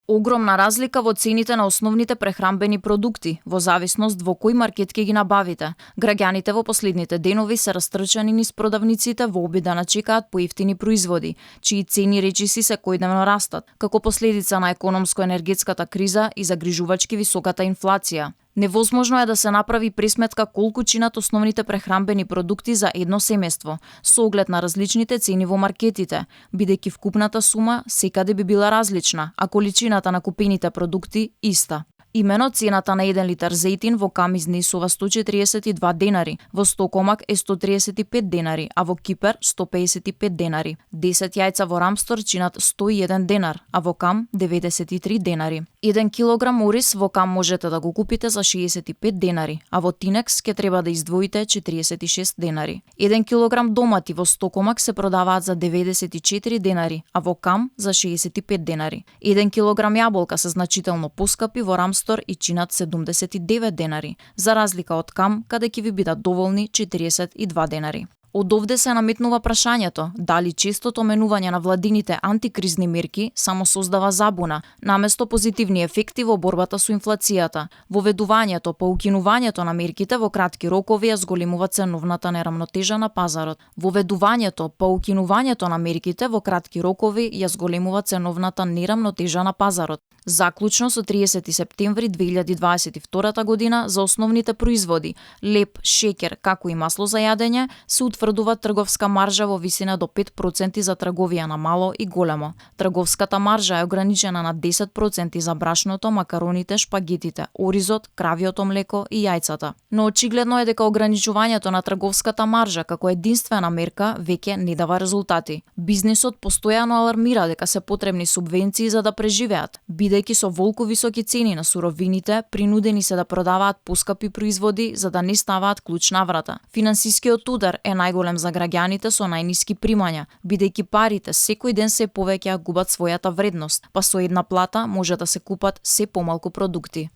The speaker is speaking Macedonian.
Огромна разлика во цените на основните прехранбени продукти, во зависност во кој маркет ќе ги набавите. Граѓаните во последните денови се растрчани низ продавниците во обид да начекаат поевтини производи, чии цени речиси секојдневно растат, како последица на економско-енергетската криза и загрижувачки високата инфлација. Невозможно е да се направи пресметка колку чинат основните прехранбени продукти за едно семејство, со оглед на различните цени во маркетите, бидејќи вкупната сума секаде би била различна, а количината на купените продукти иста. Имено цената на 1 литар зејтин во Кам изнесува 142 денари, во Стокомак е 135 денари, а во Кипер 155 денари. 10 јајца во Рамстор чинат 101 денар, а во Кам 93 денари. 1 килограм ориз во Кам можете да го купите за 65 денари, а во Тинекс ќе треба да издвоите 46 денари. 1 килограм домати во Стокомак се продаваат за 94 денари, а во Кам за 65 денари. 1 килограм јаболка се значително поскапи во Рамстор и чинат 79 денари, за разлика од Кам, каде ќе ви бидат доволни 42 денари. Од овде се наметнува прашањето дали честото менување на владините антикризни мерки само создава забуна, наместо позитивни ефекти во борбата со инфлацијата. Воведувањето па укинувањето на мерките во кратки рокови ја зголемува ценовната нерамнотежа на пазарот. Воведувањето па укинувањето на мерките во кратки рокови ја зголемува ценовната нерамнотежа на пазарот. Заклучно со 30 септември 2022 година за основните производи леп, шеќер, како и масло за јадење се утврдува трговска маржа во висина до 5% за трговија на мало и големо. Трговската маржа е ограничена на 10% за брашното, макароните, шпагетите, оризот, кравиото млеко и јајцата. Но очигледно е дека ограничувањето на трговската маржа како единствена мерка веќе не дава резултати. Бизнисот постојано алармира дека се потребни субвенции за да преживеат, бидејќи со волку високи цени на суровините, принудени се да продаваат поскапи производи за да не ставаат клуч на врата. Финансискиот удар е најголем за граѓаните со најниски примања, бидејќи парите секој ден се повеќе губат својата вредност, па со една плата може да се купат се помалку продукти.